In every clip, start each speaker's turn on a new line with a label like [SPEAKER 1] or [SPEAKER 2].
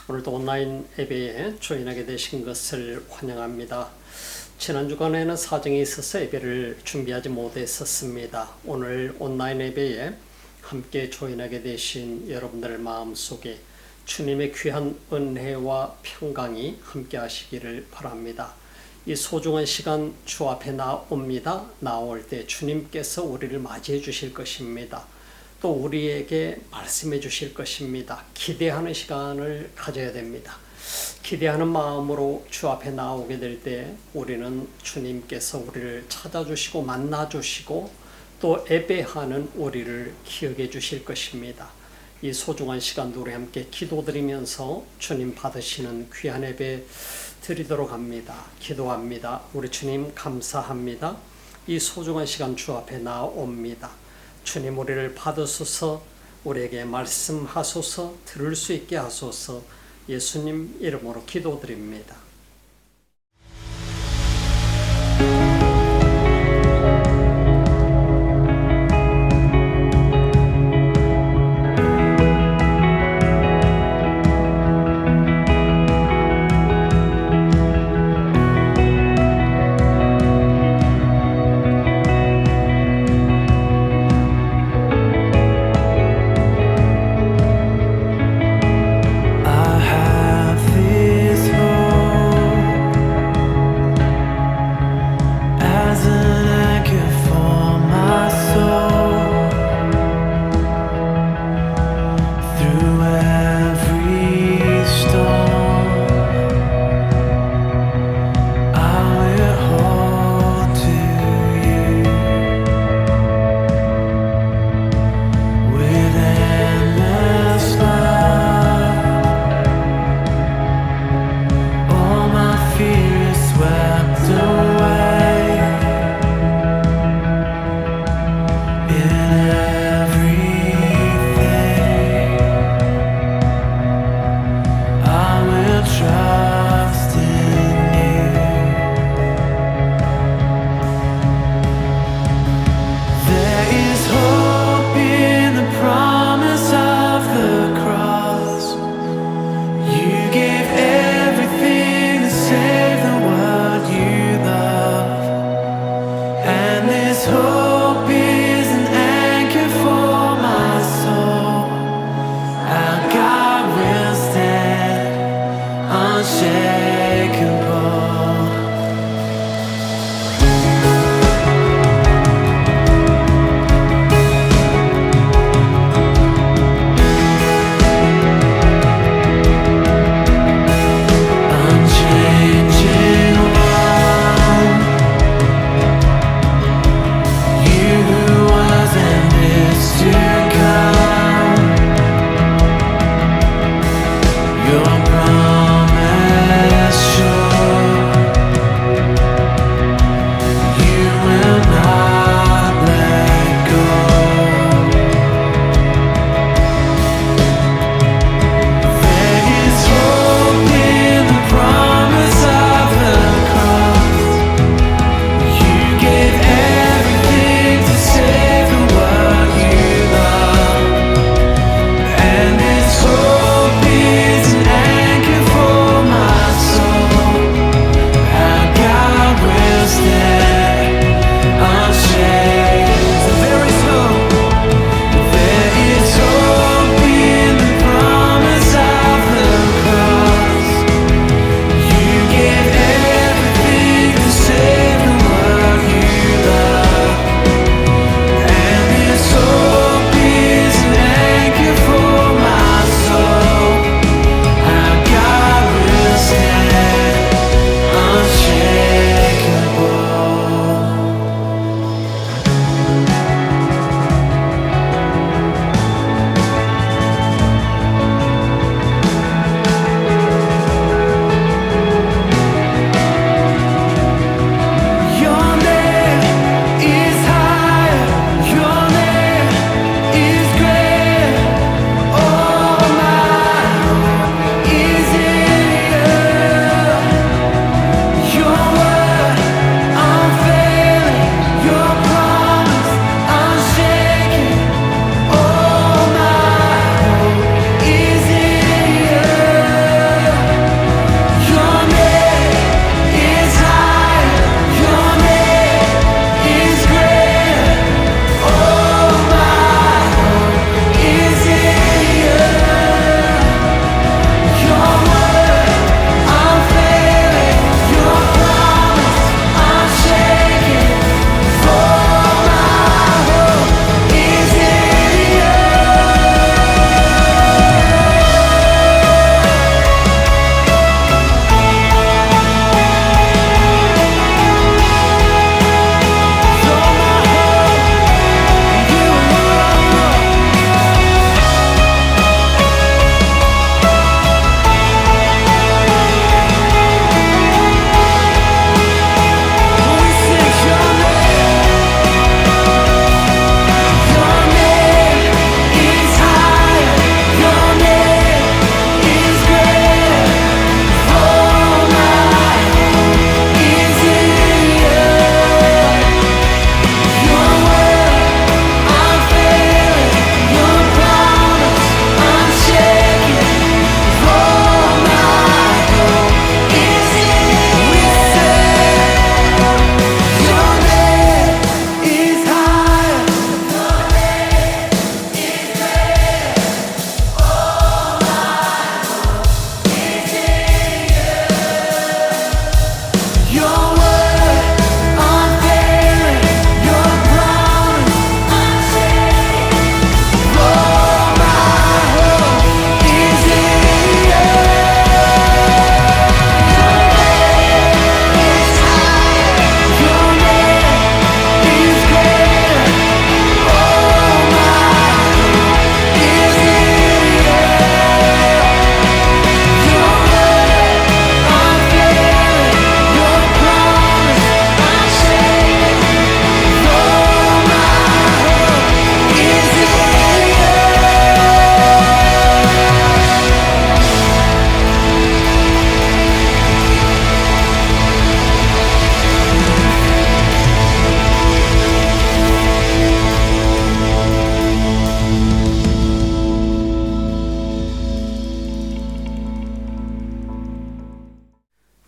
[SPEAKER 1] 오늘도 온라인 예배에 조인하게 되신 것을 환영합니다. 지난 주간에는 사정이 있어서 예배를 준비하지 못했었습니다. 오늘 온라인 예배에 함께 조인하게 되신 여러분들 마음속에 주님의 귀한 은혜와 평강이 함께 하시기를 바랍니다. 이 소중한 시간 주 앞에 나옵니다. 나올 때 주님께서 우리를 맞이해 주실 것입니다. 또 우리에게 말씀해 주실 것입니다. 기대하는 시간을 가져야 됩니다. 기대하는 마음으로 주 앞에 나오게 될 때 우리는 주님께서 우리를 찾아주시고 만나주시고 또 예배하는 우리를 기억해 주실 것입니다. 이 소중한 시간도 우리 함께 기도드리면서 주님 받으시는 귀한 예배 드리도록 합니다. 기도합니다. 우리 주님 감사합니다. 이 소중한 시간 주 앞에 나옵니다. 주님 우리를 받으소서, 우리에게 말씀하소서, 들을 수 있게 하소서. 예수님 이름으로 기도드립니다.
[SPEAKER 2] Your promise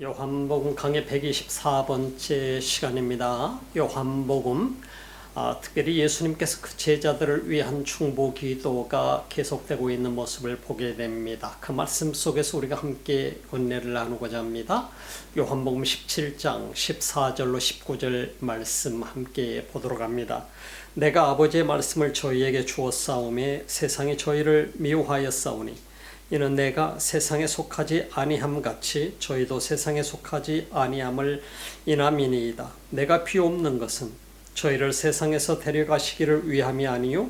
[SPEAKER 1] 요한복음 강의 124번째 시간입니다. 요한복음 특별히 예수님께서 그 제자들을 위한 충보 기도가 계속되고 있는 모습을 보게 됩니다. 그 말씀 속에서 우리가 함께 은혜를 나누고자 합니다. 요한복음 17장 14절로 19절 말씀 함께 보도록 합니다. 내가 아버지의 말씀을 저희에게 주었사오매 세상이 저희를 미워하였사오니 이는 내가 세상에 속하지 아니함 같이 저희도 세상에 속하지 아니함을 인함이니이다. 내가 비옵는 것은 저희를 세상에서 데려가시기를 위함이 아니요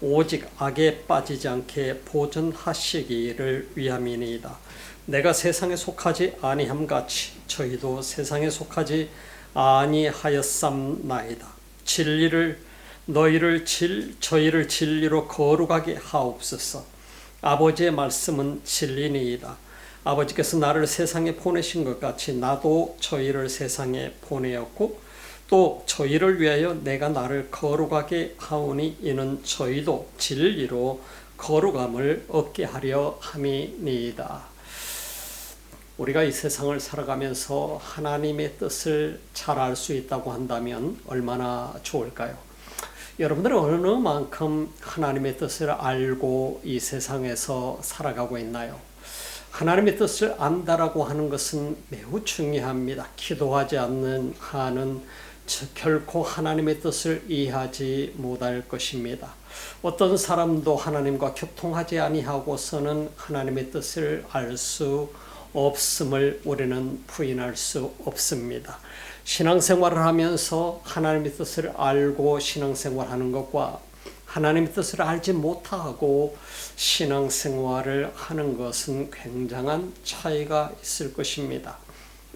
[SPEAKER 1] 오직 악에 빠지지 않게 보존하시기를 위함이니이다. 내가 세상에 속하지 아니함 같이 저희도 세상에 속하지 아니하였삼나이다. 저희를 진리로 거룩하게 하옵소서. 아버지의 말씀은 진리니이다. 아버지께서 나를 세상에 보내신 것 같이 나도 저희를 세상에 보내었고 또 저희를 위하여 내가 나를 거룩하게 하오니 이는 저희도 진리로 거룩함을 얻게 하려 함이니이다. 우리가 이 세상을 살아가면서 하나님의 뜻을 잘 알 수 있다고 한다면 얼마나 좋을까요? 여러분들은 어느 만큼 하나님의 뜻을 알고 이 세상에서 살아가고 있나요? 하나님의 뜻을 안다라고 하는 것은 매우 중요합니다. 기도하지 않는 한은 결코 하나님의 뜻을 이해하지 못할 것입니다. 어떤 사람도 하나님과 교통하지 아니하고서는 하나님의 뜻을 알 수 없음을 우리는 부인할 수 없습니다. 신앙생활을 하면서 하나님의 뜻을 알고 신앙생활하는 것과 하나님의 뜻을 알지 못하고 신앙생활을 하는 것은 굉장한 차이가 있을 것입니다.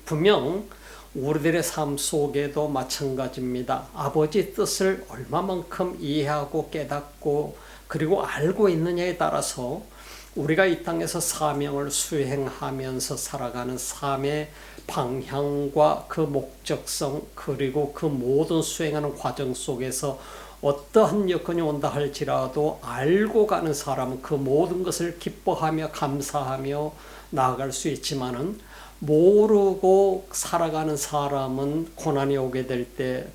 [SPEAKER 1] 분명 우리들의 삶 속에도 마찬가지입니다. 아버지 뜻을 얼마만큼 이해하고 깨닫고 그리고 알고 있느냐에 따라서 우리가 이 땅에서 사명을 수행하면서 살아가는 삶의 방향과 그 목적성 그리고 그 모든 수행하는 과정 속에서 어떠한 여건이 온다 할지라도 알고 가는 사람은 그 모든 것을 기뻐하며 감사하며 나아갈 수 있지만은 모르고 살아가는 사람은 고난이 오게 될 때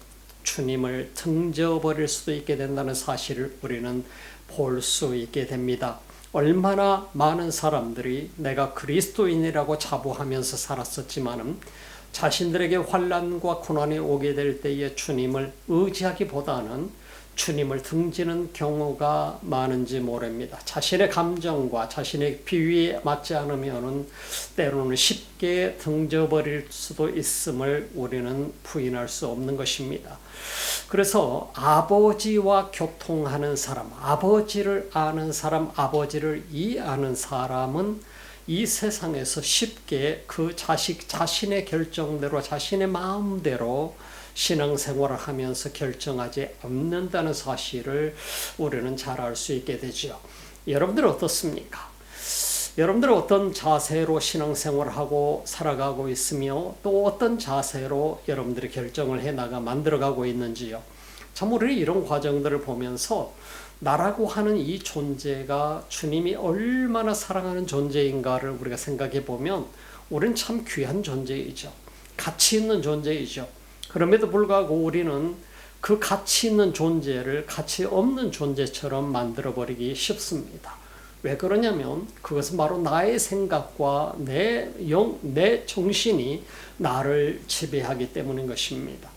[SPEAKER 1] 주님을 등져버릴 수도 있게 된다는 사실을 우리는 볼 수 있게 됩니다. 얼마나 많은 사람들이 내가 그리스도인이라고 자부하면서 살았었지만은 자신들에게 환난과 고난이 오게 될 때에 주님을 의지하기보다는 주님을 등지는 경우가 많은지 모릅니다. 자신의 감정과 자신의 비위에 맞지 않으면은 때로는 쉽게 등져버릴 수도 있음을 우리는 부인할 수 없는 것입니다. 그래서 아버지와 교통하는 사람, 아버지를 아는 사람, 아버지를 이해하는 사람은 이 세상에서 쉽게 그 자신의 결정대로 자신의 마음대로 신앙생활을 하면서 결정하지 않는다는 사실을 우리는 잘 알 수 있게 되죠. 여러분들 어떻습니까? 여러분들 어떤 자세로 신앙생활을 하고 살아가고 있으며 또 어떤 자세로 여러분들이 결정을 해나가 만들어가고 있는지요. 참 우리 이런 과정들을 보면서 나라고 하는 이 존재가 주님이 얼마나 사랑하는 존재인가를 우리가 생각해 보면 우리는 참 귀한 존재이죠. 가치 있는 존재이죠. 그럼에도 불구하고 우리는 그 가치 있는 존재를 가치 없는 존재처럼 만들어버리기 쉽습니다. 왜 그러냐면 그것은 바로 나의 생각과 내 정신이 나를 지배하기 때문인 것입니다.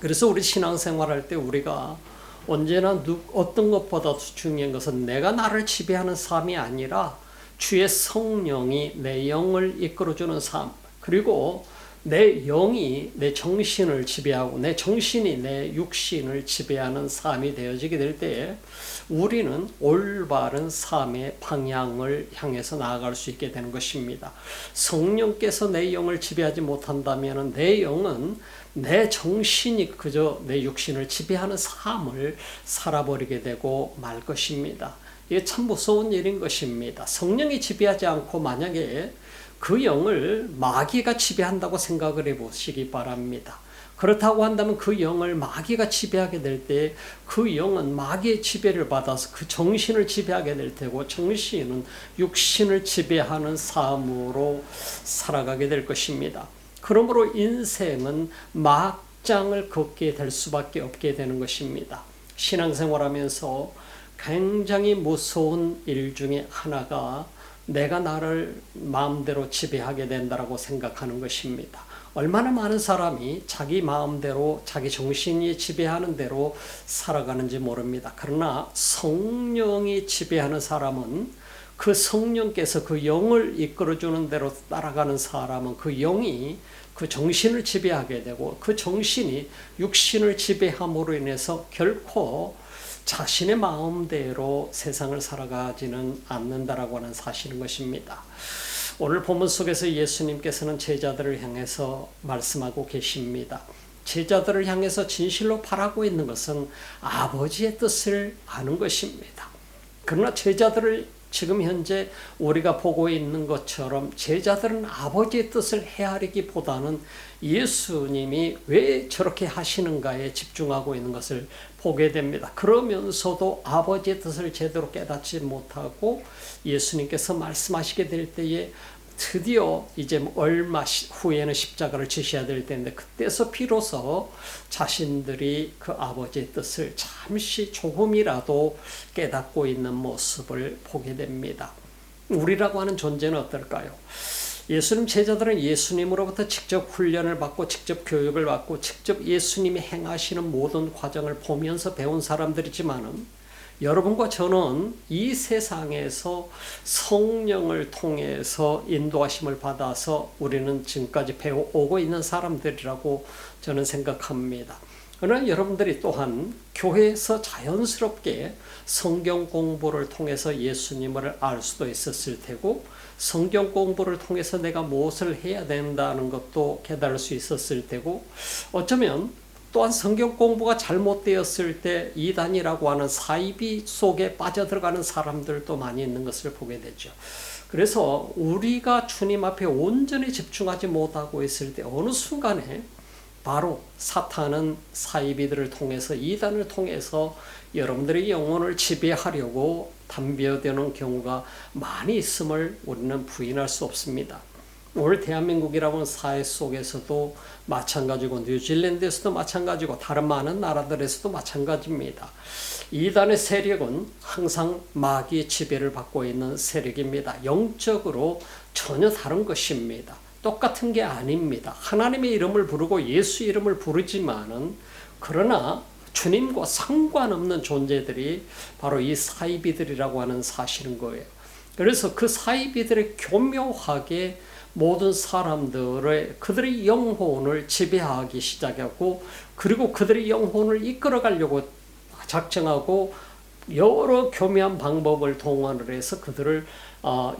[SPEAKER 1] 그래서 우리 신앙생활할 때 우리가 언제나 어떤 것보다 중요한 것은 내가 나를 지배하는 삶이 아니라 주의 성령이 내 영을 이끌어주는 삶 그리고 내 영이 내 정신을 지배하고 내 정신이 내 육신을 지배하는 삶이 되어지게 될 때에 우리는 올바른 삶의 방향을 향해서 나아갈 수 있게 되는 것입니다. 성령께서 내 영을 지배하지 못한다면 내 영은 내 정신이 그저 내 육신을 지배하는 삶을 살아버리게 되고 말 것입니다. 이게 참 무서운 일인 것입니다. 성령이 지배하지 않고 만약에 그 영을 마귀가 지배한다고 생각을 해보시기 바랍니다. 그렇다고 한다면 그 영을 마귀가 지배하게 될 때 그 영은 마귀의 지배를 받아서 그 정신을 지배하게 될 테고, 정신은 육신을 지배하는 삶으로 살아가게 될 것입니다. 그러므로 인생은 막장을 걷게 될 수밖에 없게 되는 것입니다. 신앙생활하면서 굉장히 무서운 일 중에 하나가 내가 나를 마음대로 지배하게 된다고 생각하는 것입니다. 얼마나 많은 사람이 자기 마음대로 자기 정신이 지배하는 대로 살아가는지 모릅니다. 그러나 성령이 지배하는 사람은, 그 성령께서 그 영을 이끌어주는 대로 따라가는 사람은 그 영이 그 정신을 지배하게 되고, 그 정신이 육신을 지배함으로 인해서 결코 자신의 마음대로 세상을 살아가지는 않는다라고 하는 사실인 것입니다. 오늘 본문 속에서 예수님께서는 제자들을 향해서 말씀하고 계십니다. 제자들을 향해서 진실로 바라고 있는 것은 아버지의 뜻을 아는 것입니다. 그러나 제자들을 지금 현재 우리가 보고 있는 것처럼 제자들은 아버지의 뜻을 헤아리기보다는 예수님이 왜 저렇게 하시는가에 집중하고 있는 것을 보게 됩니다. 그러면서도 아버지의 뜻을 제대로 깨닫지 못하고 예수님께서 말씀하시게 될 때에 드디어 이제 얼마 후에는 십자가를 지셔야 될 때인데, 그때서 비로소 자신들이 그 아버지의 뜻을 잠시 조금이라도 깨닫고 있는 모습을 보게 됩니다. 우리라고 하는 존재는 어떨까요? 예수님 제자들은 예수님으로부터 직접 훈련을 받고 직접 교육을 받고 직접 예수님이 행하시는 모든 과정을 보면서 배운 사람들이지만은, 여러분과 저는 이 세상에서 성령을 통해서 인도하심을 받아서 우리는 지금까지 배워오고 있는 사람들이라고 저는 생각합니다. 그러나 여러분들이 또한 교회에서 자연스럽게 성경 공부를 통해서 예수님을 알 수도 있었을 테고, 성경 공부를 통해서 내가 무엇을 해야 된다는 것도 깨달을 수 있었을 테고, 어쩌면 또한 성경 공부가 잘못되었을 때 이단이라고 하는 사이비 속에 빠져들어가는 사람들도 많이 있는 것을 보게 되죠. 그래서 우리가 주님 앞에 온전히 집중하지 못하고 있을 때 어느 순간에 바로 사탄은 사이비들을 통해서, 이단을 통해서 여러분들의 영혼을 지배하려고 담벼드는 경우가 많이 있음을 우리는 부인할 수 없습니다. 오늘 대한민국이라는 사회 속에서도 마찬가지고, 뉴질랜드에서도 마찬가지고, 다른 많은 나라들에서도 마찬가지입니다. 이단의 세력은 항상 마귀의 지배를 받고 있는 세력입니다. 영적으로 전혀 다른 것입니다. 똑같은 게 아닙니다. 하나님의 이름을 부르고 예수 이름을 부르지만은, 그러나 주님과 상관없는 존재들이 바로 이 사이비들이라고 하는 사실인 거예요. 그래서 그 사이비들이 교묘하게 모든 사람들의 그들의 영혼을 지배하기 시작하고, 그리고 그들의 영혼을 이끌어가려고 작정하고 여러 교묘한 방법을 동원을 해서 그들을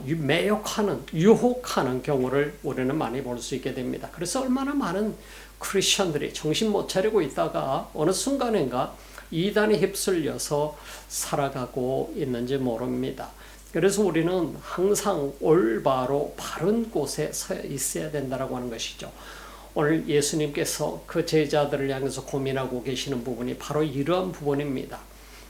[SPEAKER 1] 매혹하는, 유혹하는 경우를 우리는 많이 볼 수 있게 됩니다. 그래서 얼마나 많은 크리스천들이 정신 못 차리고 있다가 어느 순간인가 이단에 휩쓸려서 살아가고 있는지 모릅니다. 그래서 우리는 항상 올바로 바른 곳에 서 있어야 된다고 하는 것이죠. 오늘 예수님께서 그 제자들을 향해서 고민하고 계시는 부분이 바로 이러한 부분입니다.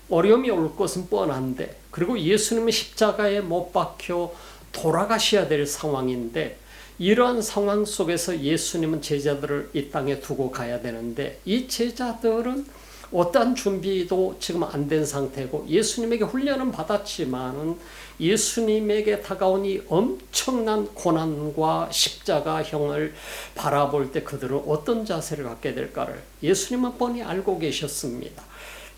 [SPEAKER 1] 어려움이 올 것은 뻔한데, 그리고 예수님은 십자가에 못 박혀 돌아가셔야 될 상황인데, 이러한 상황 속에서 예수님은 제자들을 이 땅에 두고 가야 되는데, 이 제자들은 어떠한 준비도 지금 안 된 상태고, 예수님에게 훈련은 받았지만은 예수님에게 다가온 이 엄청난 고난과 십자가형을 바라볼 때 그들은 어떤 자세를 갖게 될까를 예수님은 뻔히 알고 계셨습니다.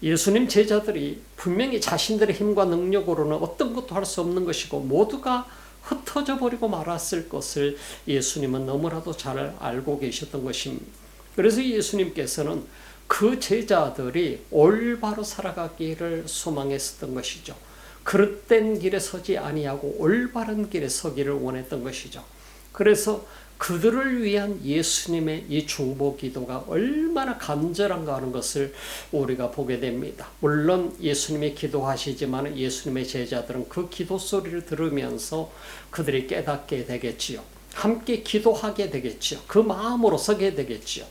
[SPEAKER 1] 예수님 제자들이 분명히 자신들의 힘과 능력으로는 어떤 것도 할 수 없는 것이고 모두가 흩어져 버리고 말았을 것을 예수님은 너무나도 잘 알고 계셨던 것입니다. 그래서 예수님께서는 그 제자들이 올바로 살아가기를 소망했었던 것이죠. 그릇된 길에 서지 아니하고 올바른 길에 서기를 원했던 것이죠. 그래서 그들을 위한 예수님의 이 중보 기도가 얼마나 간절한가 하는 것을 우리가 보게 됩니다. 물론 예수님이 기도하시지만 예수님의 제자들은 그 기도 소리를 들으면서 그들이 깨닫게 되겠지요. 함께 기도하게 되겠지요. 그 마음으로 서게 되겠지요.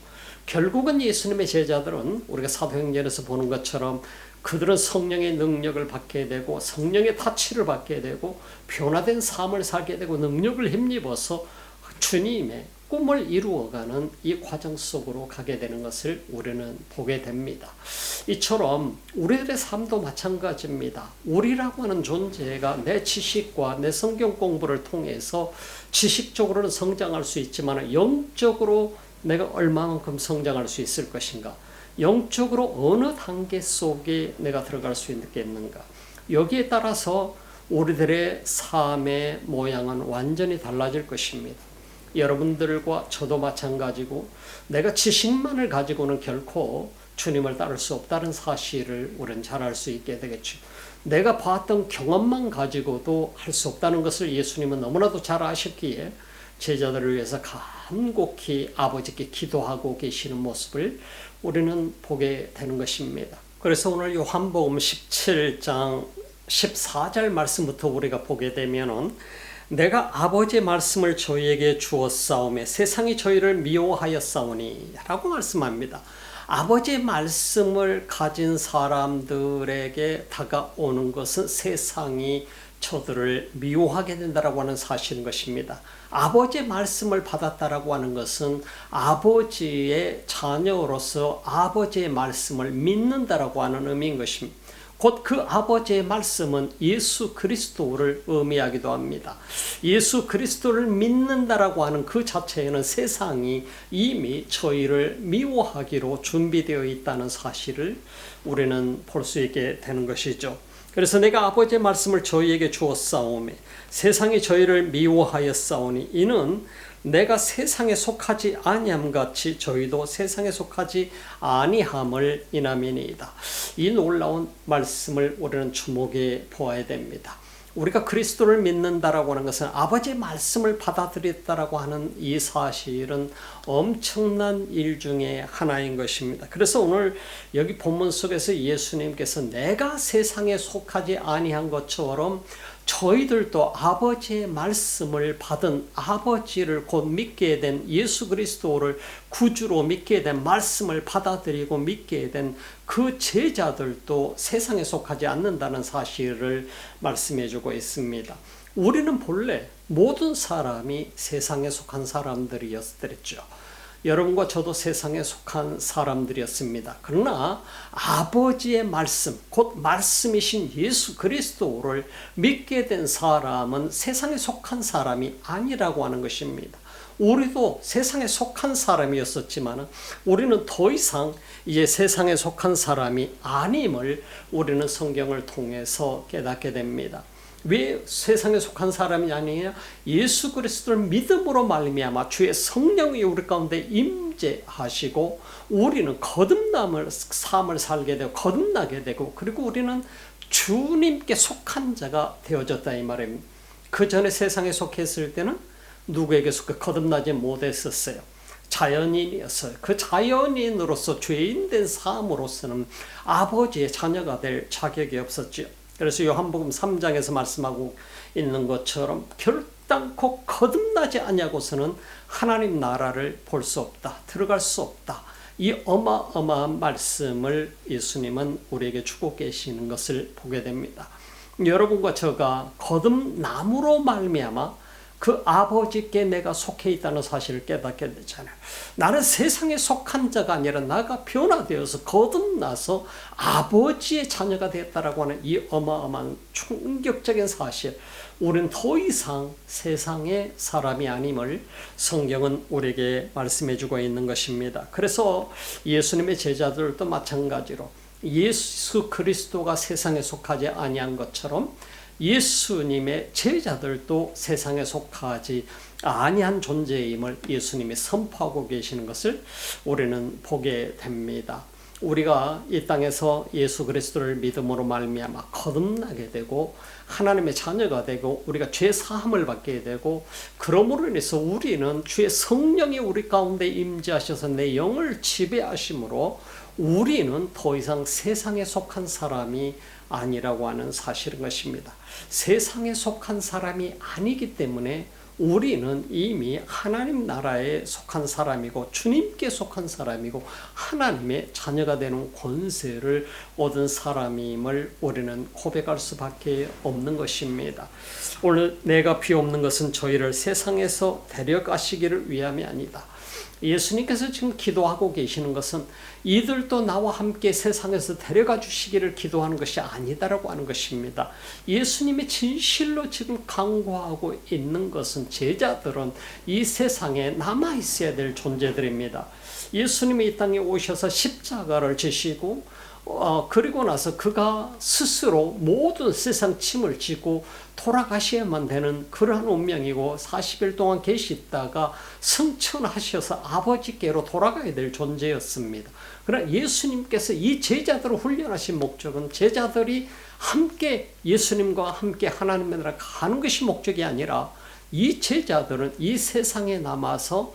[SPEAKER 1] 결국은 예수님의 제자들은 우리가 사도행전에서 보는 것처럼 그들은 성령의 능력을 받게 되고 성령의 타치를 받게 되고 변화된 삶을 살게 되고 능력을 힘입어서 주님의 꿈을 이루어가는 이 과정 속으로 가게 되는 것을 우리는 보게 됩니다. 이처럼 우리들의 삶도 마찬가지입니다. 우리라고 하는 존재가 내 지식과 내 성경 공부를 통해서 지식적으로는 성장할 수 있지만 영적으로 내가 얼마만큼 성장할 수 있을 것인가? 영적으로 어느 단계 속에 내가 들어갈 수 있겠는가? 여기에 따라서 우리들의 삶의 모양은 완전히 달라질 것입니다. 여러분들과 저도 마찬가지고 내가 지식만을 가지고는 결코 주님을 따를 수 없다는 사실을 우리는 잘 알 수 있게 되겠죠. 내가 봤던 경험만 가지고도 할 수 없다는 것을 예수님은 너무나도 잘 아셨기에 제자들을 위해서 간곡히 아버지께 기도하고 계시는 모습을 우리는 보게 되는 것입니다. 그래서 오늘 요한복음 17장 14절 말씀부터 우리가 보게 되면은 내가 아버지의 말씀을 저희에게 주었사오매 세상이 저희를 미워하였사오니 라고 말씀합니다. 아버지의 말씀을 가진 사람들에게 다가오는 것은 세상이 저들을 미워하게 된다라고 하는 사실인 것입니다. 아버지의 말씀을 받았다라고 하는 것은 아버지의 자녀로서 아버지의 말씀을 믿는다라고 하는 의미인 것입니다. 곧 그 아버지의 말씀은 예수 그리스도를 의미하기도 합니다. 예수 그리스도를 믿는다라고 하는 그 자체에는 세상이 이미 저희를 미워하기로 준비되어 있다는 사실을 우리는 볼 수 있게 되는 것이죠. 그래서 내가 아버지의 말씀을 저희에게 주었사오매 세상이 저희를 미워하였사오니 이는 내가 세상에 속하지 아니함 같이 저희도 세상에 속하지 아니함을 인함이니이다. 이 놀라운 말씀을 우리는 주목해 보아야 됩니다. 우리가 그리스도를 믿는다라고 하는 것은 아버지의 말씀을 받아들였다라고 하는 이 사실은 엄청난 일 중에 하나인 것입니다. 그래서 오늘 여기 본문 속에서 예수님께서 내가 세상에 속하지 아니한 것처럼 저희들도 아버지의 말씀을 받은 아버지를 곧 믿게 된 예수 그리스도를 구주로 믿게 된 말씀을 받아들이고 믿게 된 그 제자들도 세상에 속하지 않는다는 사실을 말씀해 주고 있습니다. 우리는 본래 모든 사람이 세상에 속한 사람들이었더랬죠. 여러분과 저도 세상에 속한 사람들이었습니다. 그러나 아버지의 말씀, 곧 말씀이신 예수 그리스도를 믿게 된 사람은 세상에 속한 사람이 아니라고 하는 것입니다. 우리도 세상에 속한 사람이었었지만 우리는 더 이상 이제 세상에 속한 사람이 아님을 우리는 성경을 통해서 깨닫게 됩니다. 왜 세상에 속한 사람이 아니냐? 예수 그리스도를 믿음으로 말미암아 주의 성령이 우리 가운데 임재하시고 우리는 거듭남을 삶을 살게 되고 거듭나게 되고 그리고 우리는 주님께 속한 자가 되어졌다 이 말입니다. 그 전에 세상에 속했을 때는 누구에게 속해 거듭나지 못했었어요. 자연인이었어요. 그 자연인으로서 죄인된 삶으로서는 아버지의 자녀가 될 자격이 없었죠. 그래서 요한복음 3장에서 말씀하고 있는 것처럼 결단코 거듭나지 아니하고서는 하나님 나라를 볼 수 없다. 들어갈 수 없다. 이 어마어마한 말씀을 예수님은 우리에게 주고 계시는 것을 보게 됩니다. 여러분과 저가 거듭남으로 말미암아 그 아버지께 내가 속해 있다는 사실을 깨닫게 되잖아요. 나는 세상에 속한 자가 아니라 나가 변화되어서 거듭나서 아버지의 자녀가 되었다라고 하는 이 어마어마한 충격적인 사실. 우리는 더 이상 세상의 사람이 아님을 성경은 우리에게 말씀해주고 있는 것입니다. 그래서 예수님의 제자들도 마찬가지로 예수 그리스도가 세상에 속하지 아니한 것처럼 예수님의 제자들도 세상에 속하지 아니한 존재임을 예수님이 선포하고 계시는 것을 우리는 보게 됩니다. 우리가 이 땅에서 예수 그리스도를 믿음으로 말미암아 거듭나게 되고 하나님의 자녀가 되고 우리가 죄 사함을 받게 되고 그러므로 인해서 우리는 주의 성령이 우리 가운데 임재하셔서 내 영을 지배하심으로 우리는 더 이상 세상에 속한 사람이 아니라고 하는 사실인 것입니다. 세상에 속한 사람이 아니기 때문에 우리는 이미 하나님 나라에 속한 사람이고 주님께 속한 사람이고 하나님의 자녀가 되는 권세를 얻은 사람임을 우리는 고백할 수밖에 없는 것입니다. 오늘 내가 비옵는 것은 저희를 세상에서 데려가시기를 위함이 아니다. 예수님께서 지금 기도하고 계시는 것은 이들도 나와 함께 세상에서 데려가 주시기를 기도하는 것이 아니다라고 하는 것입니다. 예수님이 진실로 지금 강구하고 있는 것은 제자들은 이 세상에 남아 있어야 될 존재들입니다. 예수님이 이 땅에 오셔서 십자가를 지시고 그리고 나서 그가 스스로 모든 세상 짐을 지고 돌아가셔야만 되는 그러한 운명이고 40일 동안 계시다가 승천하셔서 아버지께로 돌아가야 될 존재였습니다. 그러나 예수님께서 이 제자들을 훈련하신 목적은 제자들이 함께 예수님과 함께 하나님의 나라 가는 것이 목적이 아니라 이 제자들은 이 세상에 남아서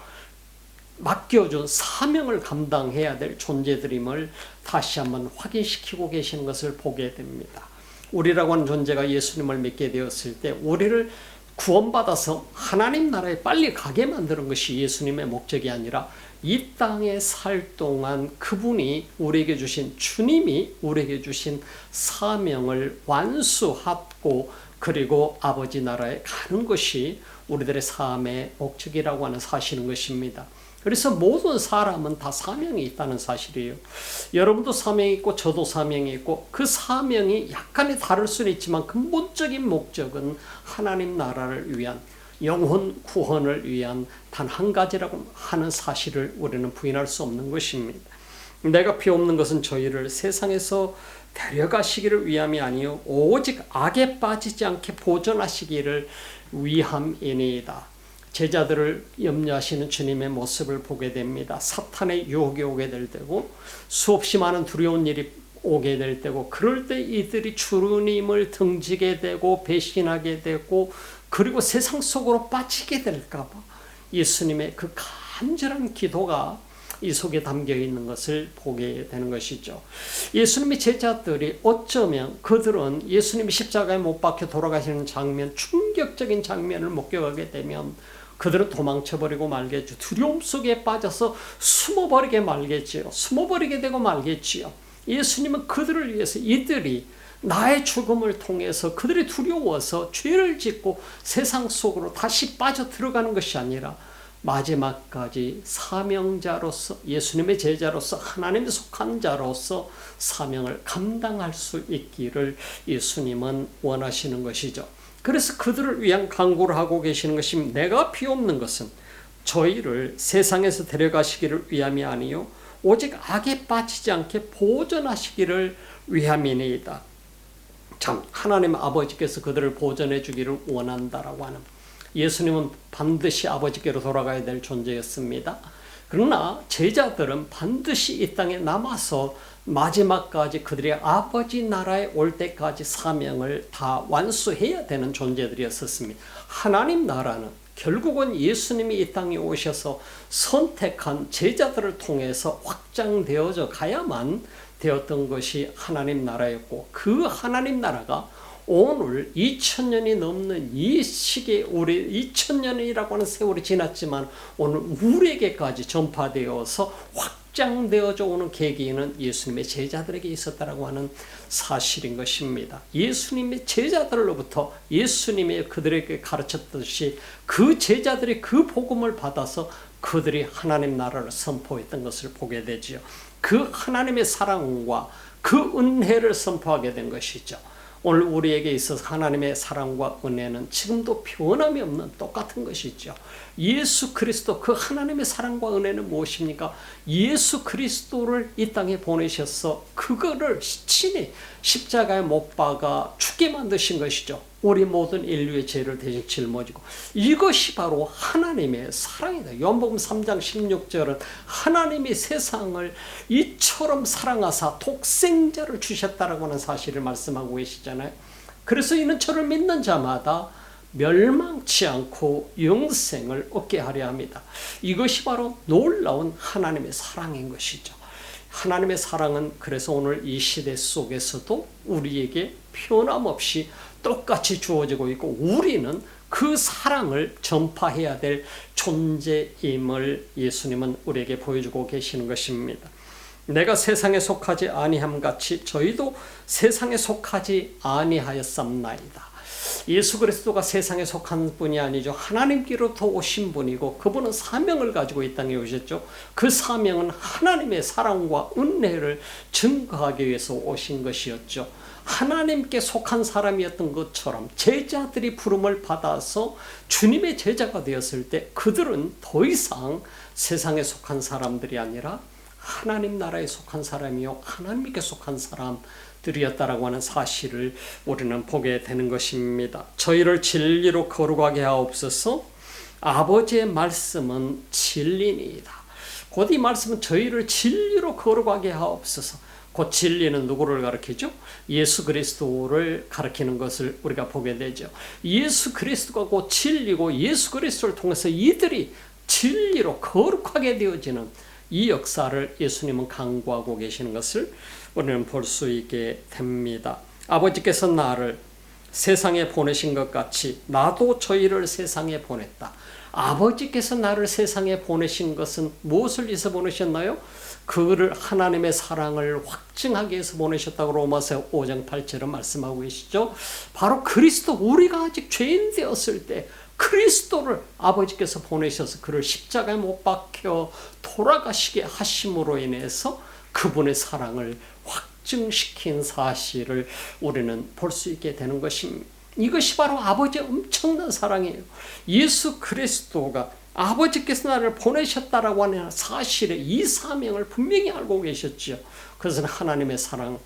[SPEAKER 1] 맡겨준 사명을 감당해야 될 존재들임을 다시 한번 확인시키고 계시는 것을 보게 됩니다. 우리라고 하는 존재가 예수님을 믿게 되었을 때 우리를 구원받아서 하나님 나라에 빨리 가게 만드는 것이 예수님의 목적이 아니라 이 땅에 살 동안 그분이 우리에게 주신 주님이 우리에게 주신 사명을 완수하고 그리고 아버지 나라에 가는 것이 우리들의 삶의 목적이라고 하는 사실인 것입니다. 그래서 모든 사람은 다 사명이 있다는 사실이에요. 여러분도 사명이 있고 저도 사명이 있고 그 사명이 약간의 다를 수는 있지만 근본적인 목적은 하나님 나라를 위한 영혼 구원을 위한 단 한 가지라고 하는 사실을 우리는 부인할 수 없는 것입니다. 내가 비옵는 것은 저희를 세상에서 데려가시기를 위함이 아니요 오직 악에 빠지지 않게 보존하시기를 위함이니이다. 제자들을 염려하시는 주님의 모습을 보게 됩니다. 사탄의 유혹이 오게 될 때고 수없이 많은 두려운 일이 오게 될 때고 그럴 때 이들이 주님을 등지게 되고 배신하게 되고 그리고 세상 속으로 빠지게 될까 봐 예수님의 그 간절한 기도가 이 속에 담겨 있는 것을 보게 되는 것이죠. 예수님의 제자들이 어쩌면 그들은 예수님이 십자가에 못 박혀 돌아가시는 장면, 충격적인 장면을 목격하게 되면 그들은 도망쳐버리고 말겠죠. 두려움 속에 빠져서 숨어버리게 말겠지요. 숨어버리게 되고 말겠지요. 예수님은 그들을 위해서 이들이 나의 죽음을 통해서 그들이 두려워서 죄를 짓고 세상 속으로 다시 빠져 들어가는 것이 아니라 마지막까지 사명자로서 예수님의 제자로서 하나님에 속한 자로서 사명을 감당할 수 있기를 예수님은 원하시는 것이죠. 그래서 그들을 위한 강구를 하고 계시는 것이 내가 비옵는 것은 저희를 세상에서 데려가시기를 위함이 아니요 오직 악에 빠지지 않게 보존하시기를 위함이니이다. 참 하나님 아버지께서 그들을 보존해 주기를 원한다라고 하는 예수님은 반드시 아버지께로 돌아가야 될 존재였습니다. 그러나 제자들은 반드시 이 땅에 남아서 마지막까지 그들의 아버지 나라에 올 때까지 사명을 다 완수해야 되는 존재들이었습니다. 하나님 나라는 결국은 예수님이 이 땅에 오셔서 선택한 제자들을 통해서 확장되어져 가야만 되었던 것이 하나님 나라였고 그 하나님 나라가 오늘 2000년이 넘는 이 시기에 우리 2000년이라고 하는 세월이 지났지만 오늘 우리에게까지 전파되어서 확장되어져 오는 계기는 예수님의 제자들에게 있었다라고 하는 사실인 것입니다. 예수님의 제자들로부터 예수님이 그들에게 가르쳤듯이 그 제자들이 그 복음을 받아서 그들이 하나님 나라를 선포했던 것을 보게 되지요. 그 하나님의 사랑과 그 은혜를 선포하게 된 것이죠. 오늘 우리에게 있어서 하나님의 사랑과 은혜는 지금도 변함이 없는 똑같은 것이죠. 예수 그리스도 그 하나님의 사랑과 은혜는 무엇입니까? 예수 그리스도를 이 땅에 보내셔서 그거를 친히 십자가에 못 박아 죽게 만드신 것이죠. 우리 모든 인류의 죄를 대신 짊어지고 이것이 바로 하나님의 사랑이다. 요한복음 3장 16절은 하나님이 세상을 이처럼 사랑하사 독생자를 주셨다라고 하는 사실을 말씀하고 계시잖아요. 그래서 이는 저를 믿는 자마다 멸망치 않고 영생을 얻게 하려 합니다. 이것이 바로 놀라운 하나님의 사랑인 것이죠. 하나님의 사랑은 그래서 오늘 이 시대 속에서도 우리에게 변함없이 똑같이 주어지고 있고 우리는 그 사랑을 전파해야 될 존재임을 예수님은 우리에게 보여주고 계시는 것입니다. 내가 세상에 속하지 아니함 같이 저희도 세상에 속하지 아니하였사옵나이다. 예수 그리스도가 세상에 속한 분이 아니죠. 하나님께로부터 오신 분이고 그분은 사명을 가지고 이 땅에 오셨죠. 그 사명은 하나님의 사랑과 은혜를 증거하기 위해서 오신 것이었죠. 하나님께 속한 사람이었던 것처럼 제자들이 부름을 받아서 주님의 제자가 되었을 때 그들은 더 이상 세상에 속한 사람들이 아니라 하나님 나라에 속한 사람이요 하나님께 속한 사람들이었다라고 하는 사실을 우리는 보게 되는 것입니다. 저희를 진리로 거룩하게 하옵소서. 아버지의 말씀은 진리니이다. 곧 이 말씀은 저희를 진리로 거룩하게 하옵소서. 곧 진리는 누구를 가리키죠? 예수 그리스도를 가리키는 것을 우리가 보게 되죠. 예수 그리스도가 곧 진리고 예수 그리스도를 통해서 이들이 진리로 거룩하게 되어지는 이 역사를 예수님은 강구하고 계시는 것을 우리는 볼 수 있게 됩니다. 아버지께서 나를 세상에 보내신 것 같이 나도 저희를 세상에 보냈다. 아버지께서 나를 세상에 보내신 것은 무엇을 위해서 보내셨나요? 그를 하나님의 사랑을 확증하기 위해서 보내셨다고 로마서 5장 8절은 말씀하고 계시죠. 바로 그리스도, 우리가 아직 죄인 되었을 때 그리스도를 아버지께서 보내셔서 그를 십자가에 못 박혀 돌아가시게 하심으로 인해서 그분의 사랑을 확증시킨 사실을 우리는 볼 수 있게 되는 것입니다. 이것이 바로 아버지의 엄청난 사랑이에요. 예수 그리스도가 아버지께서 나를 보내셨다라고 하는 사실에 이 사명을 분명히 알고 계셨죠. 그것은 하나님의 사랑,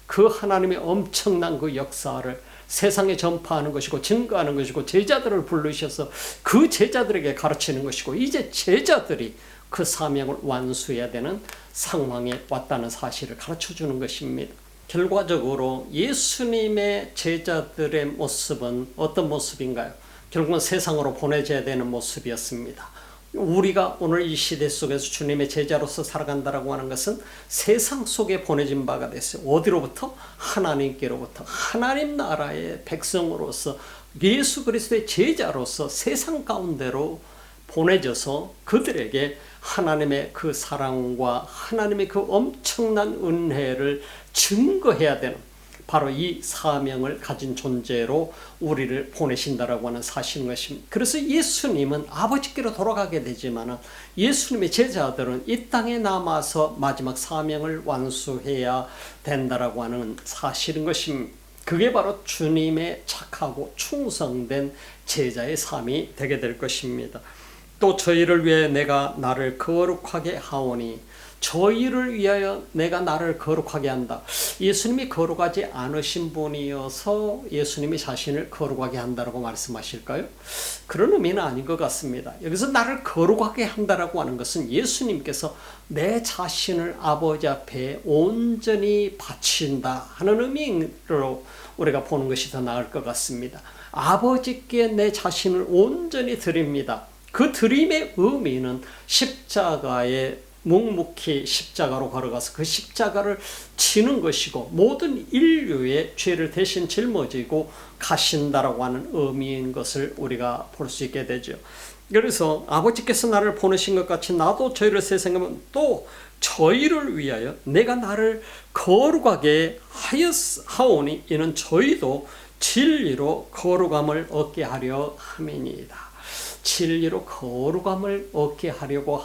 [SPEAKER 1] 그 하나님의 엄청난 그 역사를 세상에 전파하는 것이고 증거하는 것이고 제자들을 부르셔서 그 제자들에게 가르치는 것이고 이제 제자들이 그 사명을 완수해야 되는 상황에 왔다는 사실을 가르쳐주는 것입니다. 결과적으로 예수님의 제자들의 모습은 어떤 모습인가요? 결국은 세상으로 보내져야 되는 모습이었습니다. 우리가 오늘 이 시대 속에서 주님의 제자로서 살아간다라고 하는 것은 세상 속에 보내진 바가 됐어요. 어디로부터? 하나님께로부터. 하나님 나라의 백성으로서 예수 그리스도의 제자로서 세상 가운데로 보내져서 그들에게 하나님의 그 사랑과 하나님의 그 엄청난 은혜를 증거해야 되는 바로 이 사명을 가진 존재로 우리를 보내신다라고 하는 사실인 것입니다. 그래서 예수님은 아버지께로 돌아가게 되지만 예수님의 제자들은 이 땅에 남아서 마지막 사명을 완수해야 된다라고 하는 사실인 것입니다. 그게 바로 주님의 착하고 충성된 제자의 삶이 되게 될 것입니다. 또 저희를 위해 내가 나를 거룩하게 하오니, 저희를 위하여 내가 나를 거룩하게 한다. 예수님이 거룩하지 않으신 분이어서 예수님이 자신을 거룩하게 한다라고 말씀하실까요? 그런 의미는 아닌 것 같습니다. 여기서 나를 거룩하게 한다라고 하는 것은 예수님께서 내 자신을 아버지 앞에 온전히 바친다 하는 의미로 우리가 보는 것이 더 나을 것 같습니다. 아버지께 내 자신을 온전히 드립니다. 그 드림의 의미는 십자가에 묵묵히 십자가로 걸어가서 그 십자가를 치는 것이고 모든 인류의 죄를 대신 짊어지고 가신다라고 하는 의미인 것을 우리가 볼 수 있게 되죠. 그래서 아버지께서 나를 보내신 것 같이 나도 저희를 세상에 또 저희를 위하여 내가 나를 거룩하게 하오니 이는 저희도 진리로 거룩함을 얻게 하려 함이니이다. 진리로 거룩함을 얻게 하려고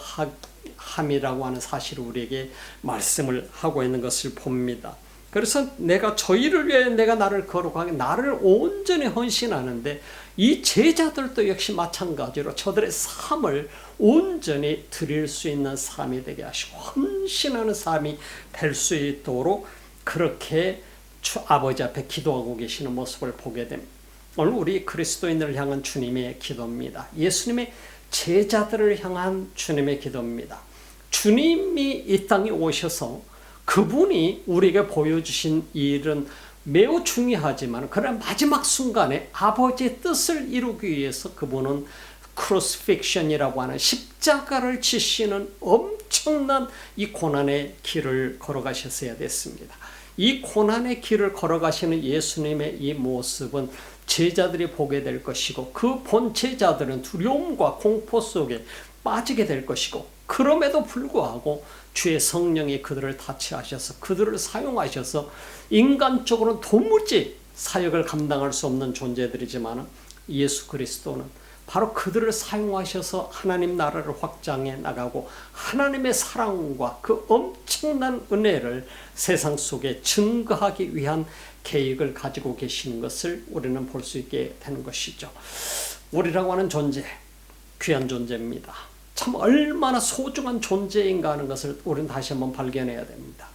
[SPEAKER 1] 함이라고 하는 사실을 우리에게 말씀을 하고 있는 것을 봅니다. 그래서 내가 저희를 위해 내가 나를 거룩하게 나를 온전히 헌신하는데 이 제자들도 역시 마찬가지로 저들의 삶을 온전히 드릴 수 있는 삶이 되게 하시고 헌신하는 삶이 될 수 있도록 그렇게 아버지 앞에 기도하고 계시는 모습을 보게 됩니다. 오늘 우리 그리스도인들을 향한 주님의 기도입니다. 예수님의 제자들을 향한 주님의 기도입니다. 주님이 이 땅에 오셔서 그분이 우리에게 보여주신 일은 매우 중요하지만 그러나 마지막 순간에 아버지의 뜻을 이루기 위해서 그분은 크루시픽션이라고 하는 십자가를 지시는 엄청난 이 고난의 길을 걸어가셨어야 됐습니다. 이 고난의 길을 걸어가시는 예수님의 이 모습은 제자들이 보게 될 것이고 그 본 제자들은 두려움과 공포 속에 빠지게 될 것이고 그럼에도 불구하고 주의 성령이 그들을 타치하셔서 그들을 사용하셔서 인간적으로는 도무지 사역을 감당할 수 없는 존재들이지만 예수 그리스도는 바로 그들을 사용하셔서 하나님 나라를 확장해 나가고 하나님의 사랑과 그 엄청난 은혜를 세상 속에 증거하기 위한 계획을 가지고 계시는 것을 우리는 볼 수 있게 되는 것이죠. 우리라고 하는 존재, 귀한 존재입니다. 참 얼마나 소중한 존재인가 하는 것을 우리는 다시 한번 발견해야 됩니다.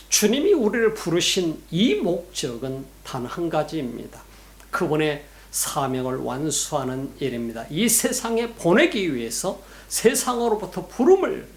[SPEAKER 1] 주님이 우리를 부르신 이 목적은 단 한 가지입니다. 그분의 사명을 완수하는 일입니다. 이 세상에 보내기 위해서 세상으로부터 부름을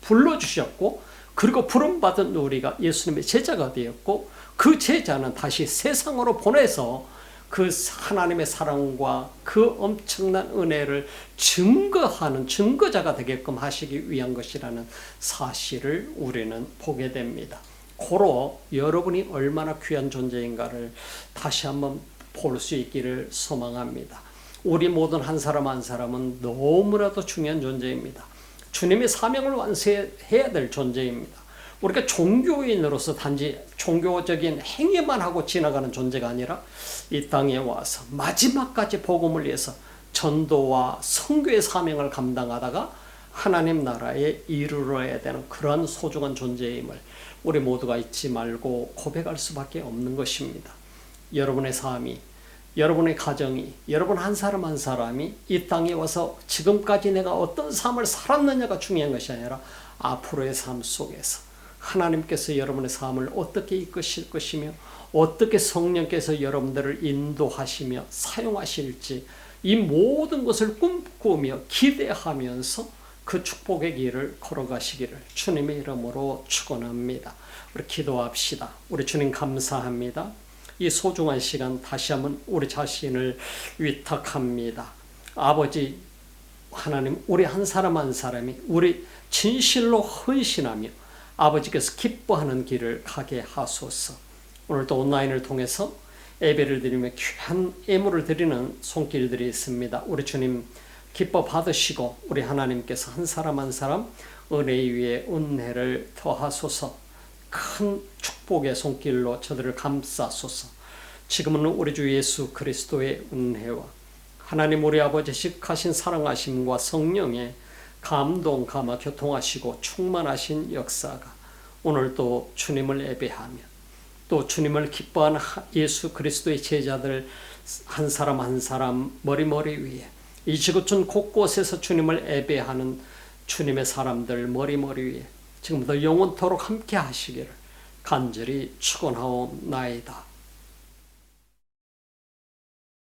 [SPEAKER 1] 불러주셨고 그리고 부름받은 우리가 예수님의 제자가 되었고 그 제자는 다시 세상으로 보내서 그 하나님의 사랑과 그 엄청난 은혜를 증거하는 증거자가 되게끔 하시기 위한 것이라는 사실을 우리는 보게 됩니다. 고로 여러분이 얼마나 귀한 존재인가를 다시 한번 볼 수 있기를 소망합니다. 우리 모든 한 사람 한 사람은 너무나도 중요한 존재입니다. 주님의 사명을 완수해야 될 존재입니다. 우리가 종교인으로서 단지 종교적인 행위만 하고 지나가는 존재가 아니라 이 땅에 와서 마지막까지 복음을 위해서 전도와 선교의 사명을 감당하다가 하나님 나라에 이르러야 되는 그런 소중한 존재임을 우리 모두가 잊지 말고 고백할 수밖에 없는 것입니다. 여러분의 삶이, 여러분의 가정이, 여러분 한 사람 한 사람이 이 땅에 와서 지금까지 내가 어떤 삶을 살았느냐가 중요한 것이 아니라 앞으로의 삶 속에서 하나님께서 여러분의 삶을 어떻게 이끄실 것이며 어떻게 성령께서 여러분들을 인도하시며 사용하실지 이 모든 것을 꿈꾸며 기대하면서 그 축복의 길을 걸어가시기를 주님의 이름으로 축원합니다. 우리 기도합시다. 우리 주님 감사합니다. 이 소중한 시간 다시 한번 우리 자신을 위탁합니다. 아버지 하나님, 우리 한 사람 한 사람이 우리 진실로 헌신하며 아버지께서 기뻐하는 길을 가게 하소서. 오늘도 온라인을 통해서 예배를 드리며 귀한 예물을 드리는 손길들이 있습니다. 우리 주님 기뻐 받으시고 우리 하나님께서 한 사람 한 사람 은혜 위에 은혜를 더하소서. 큰 축복의 손길로 저들을 감싸소서. 지금은 우리 주 예수 그리스도의 은혜와 하나님 우리 아버지 식하신 사랑하심과 성령의 감동 감화 교통하시고 충만하신 역사가 오늘도 주님을 예배하며 또 주님을 기뻐하는 예수 그리스도의 제자들 한 사람 한 사람 머리머리 위에 이 지구촌 곳곳에서 주님을 예배하는 주님의 사람들 머리머리 위에 지금부터 영원토록 함께 하시기를 간절히 축원하옵나이다.